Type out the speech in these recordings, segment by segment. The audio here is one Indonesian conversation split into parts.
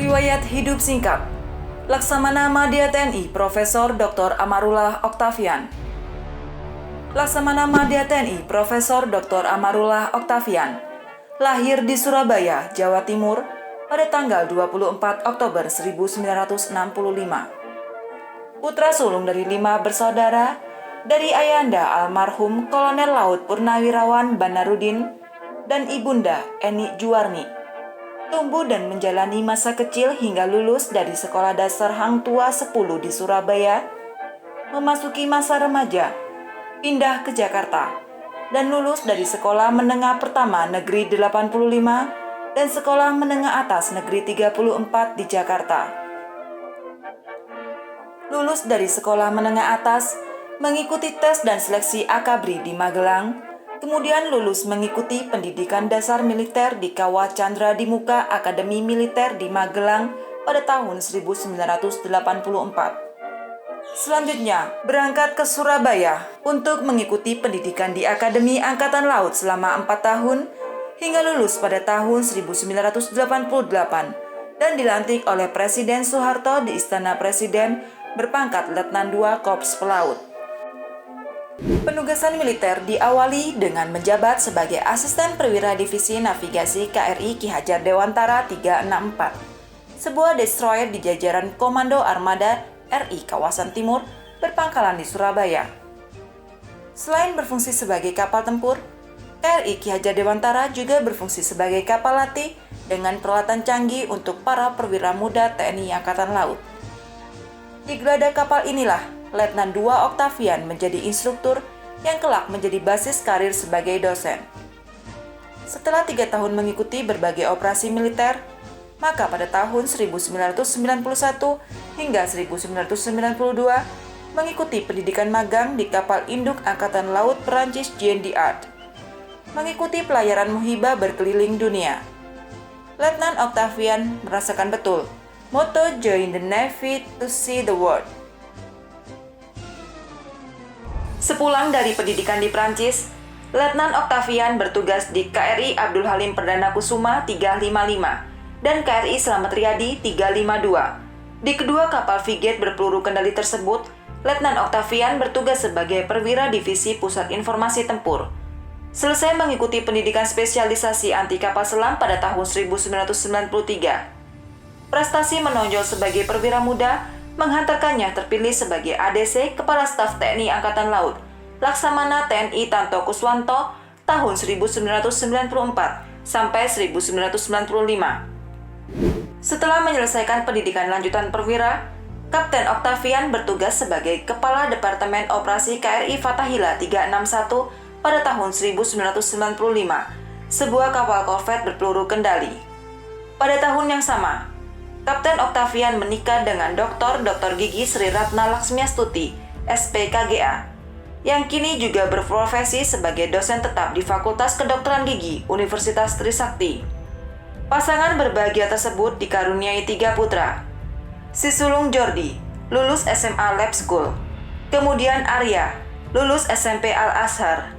Riwayat hidup singkat. Laksamana Madya TNI Profesor Dr. Amarullah Octavian. Laksamana Madya TNI Profesor Dr. Amarullah Octavian lahir di Surabaya, Jawa Timur pada tanggal 24 Oktober 1965. Putra sulung dari 5 bersaudara dari ayahanda almarhum Kolonel Laut Purnawirawan Banarudin dan ibunda Eni Juwarni. Tumbuh dan menjalani masa kecil hingga lulus dari Sekolah Dasar Hang Tua 10 di Surabaya, memasuki masa remaja, pindah ke Jakarta, dan lulus dari Sekolah Menengah Pertama Negeri 85 dan Sekolah Menengah Atas Negeri 34 di Jakarta. Lulus dari Sekolah Menengah Atas, mengikuti tes dan seleksi Akabri di Magelang, kemudian lulus mengikuti pendidikan dasar militer di Kawah Chandra di Muka Akademi Militer di Magelang pada tahun 1984. Selanjutnya, berangkat ke Surabaya untuk mengikuti pendidikan di Akademi Angkatan Laut selama 4 tahun hingga lulus pada tahun 1988 dan dilantik oleh Presiden Soeharto di Istana Presiden berpangkat Letnan II Korps Pelaut. Penugasan militer diawali dengan menjabat sebagai Asisten Perwira Divisi Navigasi KRI Ki Hajar Dewantara 364, sebuah destroyer di jajaran Komando Armada RI Kawasan Timur berpangkalan di Surabaya. Selain berfungsi sebagai kapal tempur, KRI Ki Hajar Dewantara juga berfungsi sebagai kapal latih dengan peralatan canggih untuk para perwira muda TNI Angkatan Laut. Di geladak kapal inilah Letnan II Octavian menjadi instruktur yang kelak menjadi basis karir sebagai dosen. Setelah 3 tahun mengikuti berbagai operasi militer, maka pada tahun 1991 hingga 1992 mengikuti pendidikan magang di kapal induk Angkatan Laut Perancis Jean d'Arc. Mengikuti pelayaran muhibah berkeliling dunia. Letnan Octavian merasakan betul moto Join the Navy to see the world. Sepulang dari pendidikan di Prancis, Letnan Octavian bertugas di KRI Abdul Halim Perdana Kusuma 355 dan KRI Slamet Riyadi 352. Di kedua kapal frigate berpeluru kendali tersebut, Letnan Octavian bertugas sebagai perwira divisi Pusat Informasi Tempur. Selesai mengikuti pendidikan spesialisasi anti kapal selam pada tahun 1993. Prestasi menonjol sebagai perwira muda menghantarkannya terpilih sebagai ADC Kepala Staf TNI Angkatan Laut, Laksamana TNI Tanto Kuswanto tahun 1994 sampai 1995. Setelah menyelesaikan pendidikan lanjutan perwira, Kapten Octavian bertugas sebagai Kepala Departemen Operasi KRI Fathahillah 361 pada tahun 1995, sebuah kapal korvet berpeluru kendali. Pada tahun yang sama, Kapten Octavian menikah dengan Dr. Gigi Sri Ratna Laksmiastuti, SPKGA, yang kini juga berprofesi sebagai dosen tetap di Fakultas Kedokteran Gigi Universitas Trisakti. Pasangan berbahagia tersebut dikaruniai 3 putra. Si sulung Jordi, lulus SMA Lab School. Kemudian Arya, lulus SMP Al-Azhar.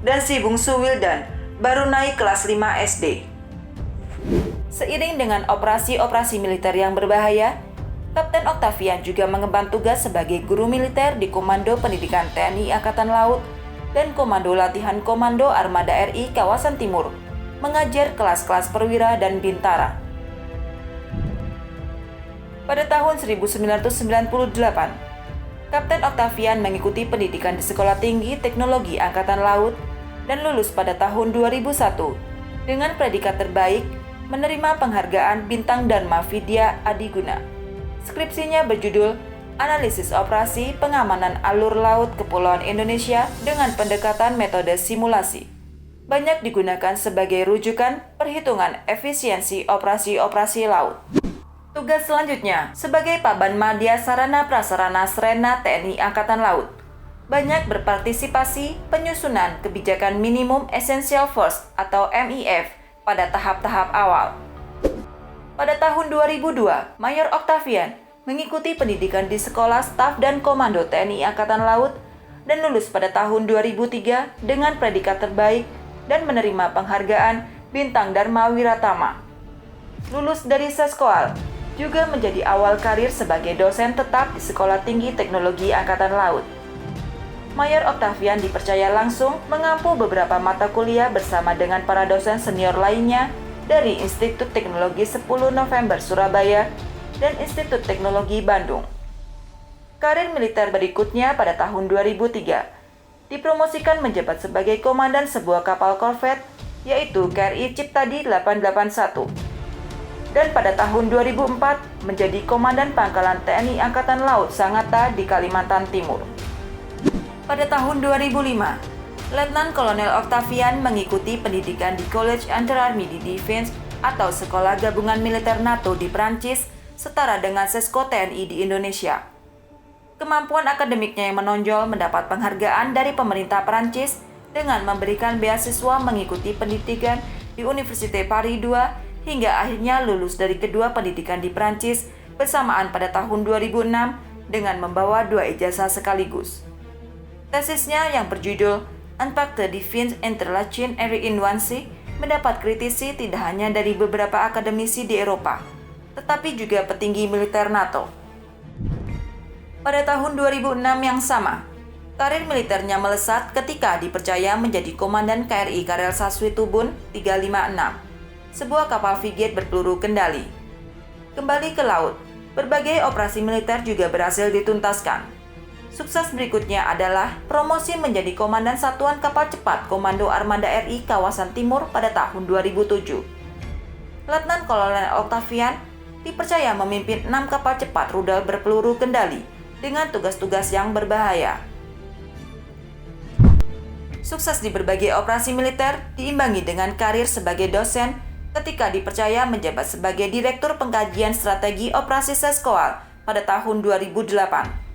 Dan si bungsu Wildan, baru naik kelas 5 SD. Seiring dengan operasi-operasi militer yang berbahaya, Kapten Octavian juga mengemban tugas sebagai guru militer di Komando Pendidikan TNI Angkatan Laut dan Komando Latihan Komando Armada RI Kawasan Timur, mengajar kelas-kelas perwira dan bintara. Pada tahun 1998, Kapten Octavian mengikuti pendidikan di Sekolah Tinggi Teknologi Angkatan Laut dan lulus pada tahun 2001 dengan predikat terbaik menerima penghargaan Bintang Dharma Vidya Adiguna. Skripsinya berjudul Analisis Operasi Pengamanan Alur Laut Kepulauan Indonesia dengan pendekatan metode simulasi. Banyak digunakan sebagai rujukan perhitungan efisiensi operasi-operasi laut. Tugas selanjutnya sebagai Paban Madya Sarana Prasarana Srena TNI Angkatan Laut. Banyak berpartisipasi penyusunan kebijakan Minimum Essential Force atau MIF pada tahap-tahap awal. Pada tahun 2002, Mayor Octavian mengikuti pendidikan di Sekolah Staf dan Komando TNI Angkatan Laut dan lulus pada tahun 2003 dengan predikat terbaik dan menerima penghargaan Bintang Dharma Wiratama. Lulus dari Seskoal, juga menjadi awal karir sebagai dosen tetap di Sekolah Tinggi Teknologi Angkatan Laut. Mayor Octavian dipercaya langsung mengampu beberapa mata kuliah bersama dengan para dosen senior lainnya dari Institut Teknologi 10 November Surabaya dan Institut Teknologi Bandung. Karir militer berikutnya pada tahun 2003, dipromosikan menjabat sebagai komandan sebuah kapal korvet, yaitu KRI Ciptadi 881. Dan pada tahun 2004 menjadi Komandan Pangkalan TNI Angkatan Laut Sangatta di Kalimantan Timur. Pada tahun 2005, Letnan Kolonel Octavian mengikuti pendidikan di College Inter-Army di Defense atau Sekolah Gabungan Militer NATO di Prancis, setara dengan Sesko TNI di Indonesia. Kemampuan akademiknya yang menonjol mendapat penghargaan dari pemerintah Prancis dengan memberikan beasiswa mengikuti pendidikan di Université Paris II hingga akhirnya lulus dari kedua pendidikan di Prancis bersamaan pada tahun 2006 dengan membawa 2 ijazah sekaligus. Tesisnya yang berjudul Unpack the Defense Interlachen and Reinvention mendapat kritisi tidak hanya dari beberapa akademisi di Eropa, tetapi juga petinggi militer NATO. Pada tahun 2006 yang sama, karir militernya melesat ketika dipercaya menjadi Komandan KRI Karel Saswi Tubun 356, sebuah kapal frigate berpeluru kendali. Kembali ke laut, berbagai operasi militer juga berhasil dituntaskan. Sukses berikutnya adalah promosi menjadi Komandan Satuan Kapal Cepat Komando Armada RI Kawasan Timur pada tahun 2007. Letnan Kolonel Octavian dipercaya memimpin 6 kapal cepat rudal berpeluru kendali dengan tugas-tugas yang berbahaya. Sukses di berbagai operasi militer diimbangi dengan karir sebagai dosen ketika dipercaya menjabat sebagai Direktur Pengkajian Strategi Operasi Seskoal pada tahun 2008.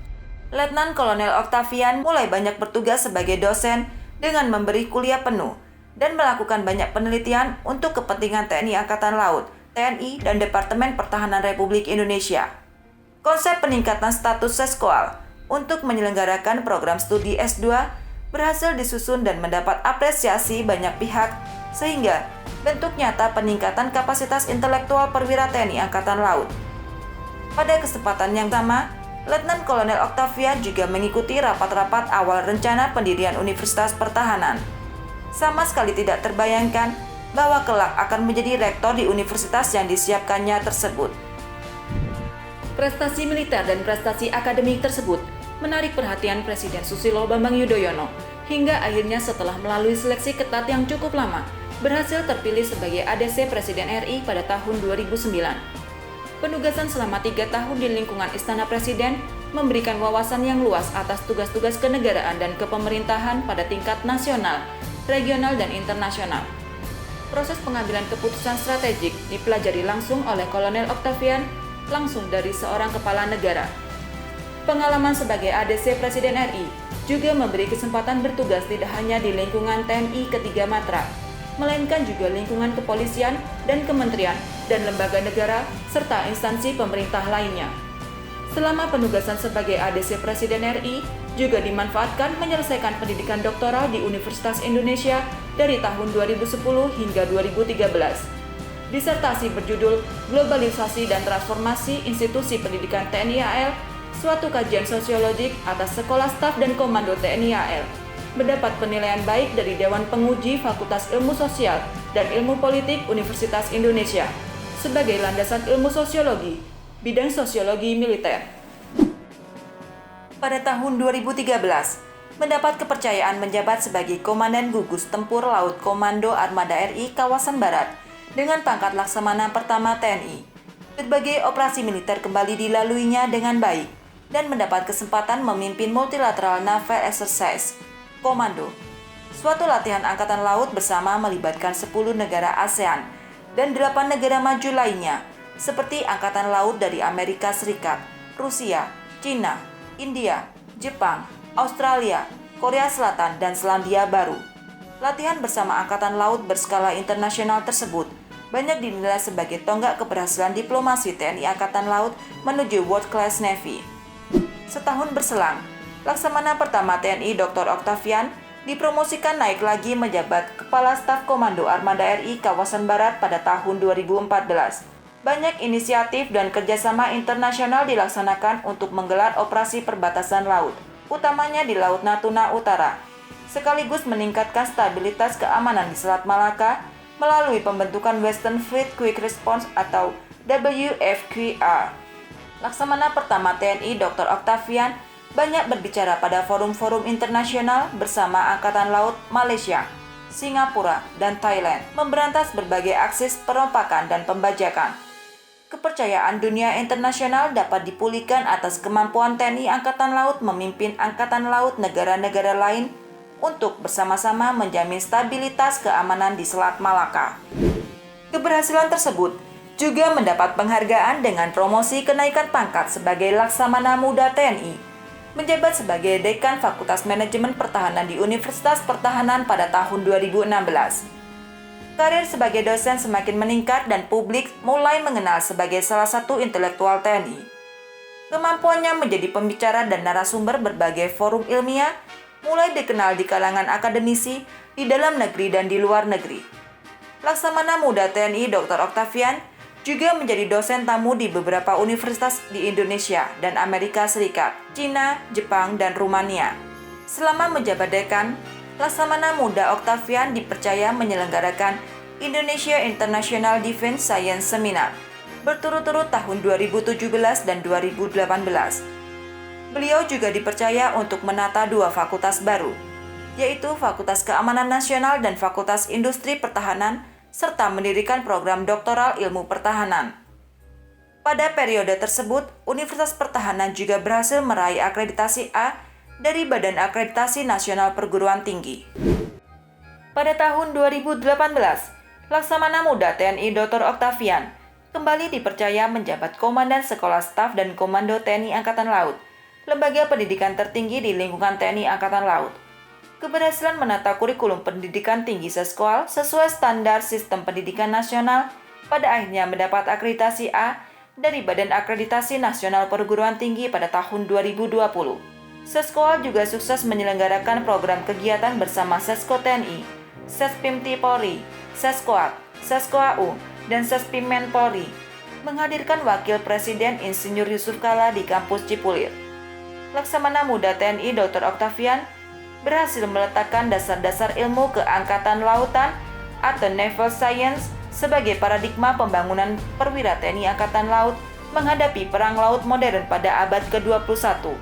Letnan Kolonel Octavian mulai banyak bertugas sebagai dosen dengan memberi kuliah penuh dan melakukan banyak penelitian untuk kepentingan TNI Angkatan Laut, TNI, dan Departemen Pertahanan Republik Indonesia. Konsep peningkatan status Seskoal untuk menyelenggarakan program studi S2 berhasil disusun dan mendapat apresiasi banyak pihak sehingga bentuk nyata peningkatan kapasitas intelektual perwira TNI Angkatan Laut. Pada kesempatan yang sama, Letnan Kolonel Octavian juga mengikuti rapat-rapat awal rencana pendirian Universitas Pertahanan. Sama sekali tidak terbayangkan bahwa kelak akan menjadi rektor di universitas yang disiapkannya tersebut. Prestasi militer dan prestasi akademik tersebut menarik perhatian Presiden Susilo Bambang Yudhoyono hingga akhirnya setelah melalui seleksi ketat yang cukup lama, berhasil terpilih sebagai ADC Presiden RI pada tahun 2009. Penugasan selama 3 tahun di lingkungan Istana Presiden memberikan wawasan yang luas atas tugas-tugas kenegaraan dan kepemerintahan pada tingkat nasional, regional, dan internasional. Proses pengambilan keputusan strategik dipelajari langsung oleh Kolonel Octavian langsung dari seorang kepala negara. Pengalaman sebagai ADC Presiden RI juga memberi kesempatan bertugas tidak hanya di lingkungan TNI Ketiga Matra, melainkan juga lingkungan kepolisian dan kementerian dan lembaga negara serta instansi pemerintah lainnya. Selama penugasan sebagai ADC Presiden RI, juga dimanfaatkan menyelesaikan pendidikan doktoral di Universitas Indonesia dari tahun 2010 hingga 2013. Disertasi berjudul Globalisasi dan Transformasi Institusi Pendidikan TNI AL, suatu kajian sosiologik atas Sekolah Staf dan Komando TNI AL, mendapat penilaian baik dari Dewan Penguji Fakultas Ilmu Sosial dan Ilmu Politik Universitas Indonesia sebagai landasan ilmu sosiologi, bidang sosiologi militer. Pada tahun 2013, mendapat kepercayaan menjabat sebagai Komandan Gugus Tempur Laut Komando Armada RI Kawasan Barat dengan pangkat Laksamana Pertama TNI. Berbagai operasi militer kembali dilaluinya dengan baik dan mendapat kesempatan memimpin Multilateral Naval Exercise Komando, suatu latihan angkatan laut bersama melibatkan 10 negara ASEAN dan 8 negara maju lainnya, seperti Angkatan Laut dari Amerika Serikat, Rusia, Cina, India, Jepang, Australia, Korea Selatan, dan Selandia Baru. Latihan bersama Angkatan Laut berskala internasional tersebut banyak dinilai sebagai tonggak keberhasilan diplomasi TNI Angkatan Laut menuju World Class Navy. Setahun berselang, Laksamana Pertama TNI Dr. Octavian dipromosikan naik lagi menjabat Kepala Staf Komando Armada RI Kawasan Barat pada tahun 2014. Banyak inisiatif dan kerjasama internasional dilaksanakan untuk menggelar operasi perbatasan laut, utamanya di Laut Natuna Utara, sekaligus meningkatkan stabilitas keamanan di Selat Malaka melalui pembentukan Western Fleet Quick Response atau WFQR. Laksamana pertama TNI Dr. Octavian banyak berbicara pada forum-forum internasional bersama Angkatan Laut Malaysia, Singapura, dan Thailand, memberantas berbagai aksi perompakan dan pembajakan. Kepercayaan dunia internasional dapat dipulihkan atas kemampuan TNI Angkatan Laut memimpin Angkatan Laut negara-negara lain untuk bersama-sama menjamin stabilitas keamanan di Selat Malaka. Keberhasilan tersebut juga mendapat penghargaan dengan promosi kenaikan pangkat sebagai Laksamana Muda TNI, menjabat sebagai Dekan Fakultas Manajemen Pertahanan di Universitas Pertahanan pada tahun 2016. Karir sebagai dosen semakin meningkat dan publik mulai mengenal sebagai salah satu intelektual TNI. Kemampuannya menjadi pembicara dan narasumber berbagai forum ilmiah mulai dikenal di kalangan akademisi di dalam negeri dan di luar negeri. Laksamana Muda TNI Dr. Octavian juga menjadi dosen tamu di beberapa universitas di Indonesia dan Amerika Serikat, Cina, Jepang, dan Rumania. Selama menjabat dekan, Laksamana Muda Octavian dipercaya menyelenggarakan Indonesia International Defense Science Seminar berturut-turut tahun 2017 dan 2018. Beliau juga dipercaya untuk menata dua fakultas baru, yaitu Fakultas Keamanan Nasional dan Fakultas Industri Pertahanan, serta mendirikan program doktoral ilmu pertahanan. Pada periode tersebut, Universitas Pertahanan juga berhasil meraih akreditasi A dari Badan Akreditasi Nasional Perguruan Tinggi. Pada tahun 2018, Laksamana Muda TNI Dr. Octavian kembali dipercaya menjabat Komandan Sekolah Staf dan Komando TNI Angkatan Laut, lembaga pendidikan tertinggi di lingkungan TNI Angkatan Laut. Keberhasilan menata kurikulum pendidikan tinggi seskoal sesuai standar sistem pendidikan nasional pada akhirnya mendapat akreditasi A dari Badan Akreditasi Nasional Perguruan Tinggi pada tahun 2020. Seskoal juga sukses menyelenggarakan program kegiatan bersama Sesko TNI, Sespimti Polri, Seskoat, Seskoau, dan Sespimen Polri, menghadirkan Wakil Presiden Insinyur Yusuf Kala di kampus Cipulir. Laksamana Muda TNI Dr. Octavian berhasil meletakkan dasar-dasar ilmu keangkatan lautan atau Naval Science sebagai paradigma pembangunan perwira TNI Angkatan Laut menghadapi perang laut modern pada abad ke-21.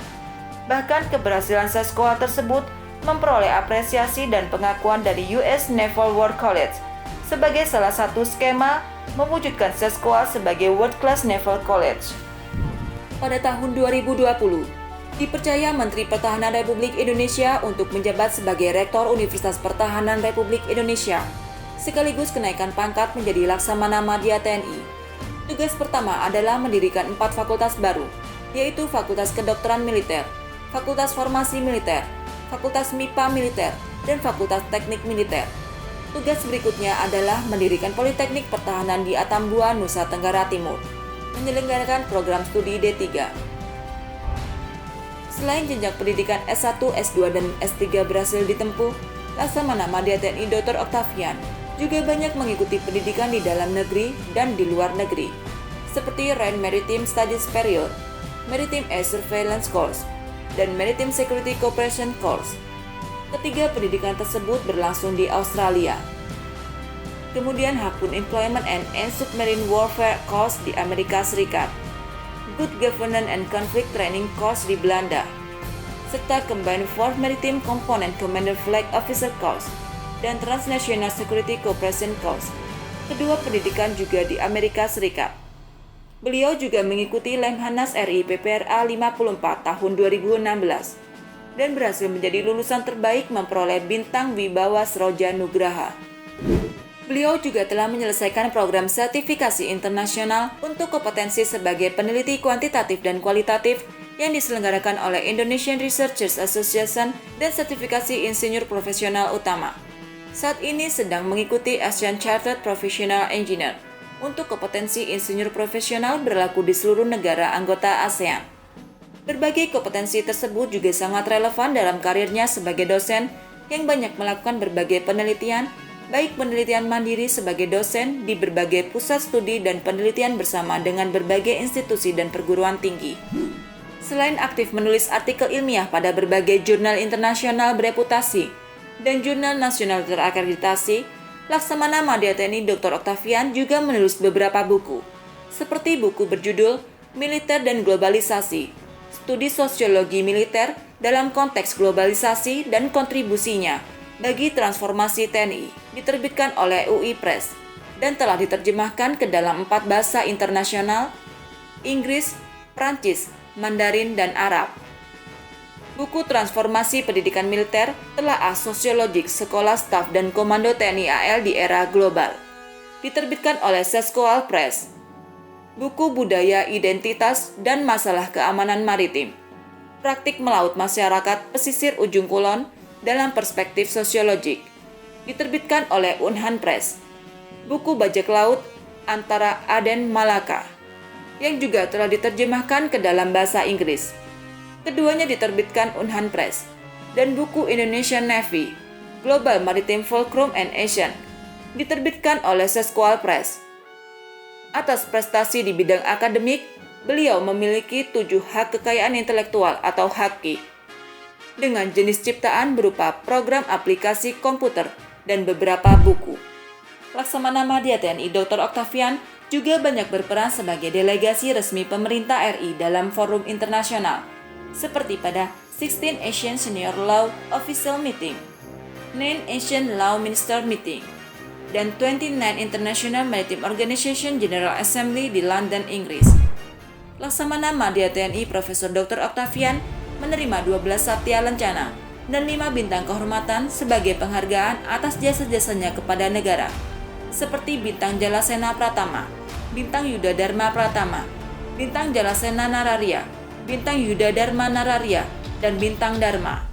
Bahkan keberhasilan Seskoal tersebut memperoleh apresiasi dan pengakuan dari US Naval War College sebagai salah satu skema mewujudkan Seskoal sebagai World Class Naval College. Pada tahun 2020, dipercaya Menteri Pertahanan Republik Indonesia untuk menjabat sebagai Rektor Universitas Pertahanan Republik Indonesia, sekaligus kenaikan pangkat menjadi Laksamana Madya TNI. Tugas pertama adalah mendirikan 4 fakultas baru, yaitu Fakultas Kedokteran Militer, Fakultas Farmasi Militer, Fakultas MIPA Militer, dan Fakultas Teknik Militer. Tugas berikutnya adalah mendirikan Politeknik Pertahanan di Atambua, Nusa Tenggara Timur, menyelenggarakan program studi D3. Selain jenjang pendidikan S1, S2, dan S3 berhasil ditempuh, Laksamana Madya TNI Dr. Octavian juga banyak mengikuti pendidikan di dalam negeri dan di luar negeri, seperti RAN Maritime Studies Period, Maritime Air Surveillance Course, dan Maritime Security Cooperation Course. Ketiga pendidikan tersebut berlangsung di Australia. Kemudian Harpoon Employment and Submarine Warfare Course di Amerika Serikat, Good Governance and Conflict Training Course di Belanda, serta Combined Force Maritime Component Commander Flag Officer Course dan Transnational Security Cooperation Course. Kedua pendidikan juga di Amerika Serikat. Beliau juga mengikuti Lemhanas RI PPRA 54 tahun 2016 dan berhasil menjadi lulusan terbaik memperoleh Bintang Wibawa Sroja Nugraha. Beliau juga telah menyelesaikan program sertifikasi internasional untuk kompetensi sebagai peneliti kuantitatif dan kualitatif yang diselenggarakan oleh Indonesian Researchers Association dan sertifikasi insinyur profesional utama. Saat ini sedang mengikuti Asian Chartered Professional Engineer untuk kompetensi insinyur profesional berlaku di seluruh negara anggota ASEAN. Berbagai kompetensi tersebut juga sangat relevan dalam karirnya sebagai dosen yang banyak melakukan berbagai penelitian baik penelitian mandiri sebagai dosen di berbagai pusat studi dan penelitian bersama dengan berbagai institusi dan perguruan tinggi. Selain aktif menulis artikel ilmiah pada berbagai jurnal internasional bereputasi dan jurnal nasional terakreditasi, Laksamana Madya TNI Dr. Octavian juga menulis beberapa buku, seperti buku berjudul Militer dan Globalisasi, Studi Sosiologi Militer dalam Konteks Globalisasi dan Kontribusinya bagi Transformasi TNI, diterbitkan oleh UI Press, dan telah diterjemahkan ke dalam 4 bahasa internasional, Inggris, Prancis, Mandarin, dan Arab. Buku Transformasi Pendidikan Militer Telaah Sosiologik Sekolah Staf dan Komando TNI AL di Era Global, diterbitkan oleh Seskoal Press. Buku Budaya Identitas dan Masalah Keamanan Maritim, Praktik Melaut Masyarakat Pesisir Ujung Kulon dalam Perspektif Sosiologik, diterbitkan oleh Unhan Press. Buku Bajak Laut Antara Aden Malaka, yang juga telah diterjemahkan ke dalam bahasa Inggris. Keduanya diterbitkan Unhan Press. Dan buku Indonesian Navy, Global Maritime Fulcrum and Action, diterbitkan oleh Seskoal Press. Atas prestasi di bidang akademik, beliau memiliki 7 hak kekayaan intelektual atau HAKI, dengan jenis ciptaan berupa program aplikasi komputer dan beberapa buku. Laksamana Madya TNI Dr. Octavian juga banyak berperan sebagai delegasi resmi pemerintah RI dalam forum internasional, seperti pada 16 Asian Senior Law Official Meeting, 9 Asian Law Minister Meeting, dan 29 International Maritime Organization General Assembly di London, Inggris. Laksamana Madya TNI Prof. Dr. Octavian menerima 12 Satya Lencana dan 5 bintang kehormatan sebagai penghargaan atas jasa-jasanya kepada negara, seperti Bintang Jalasena Pratama, Bintang Yuda Dharma Pratama, Bintang Jalasena Nararia, Bintang Yuda Dharma Nararia, dan Bintang Dharma.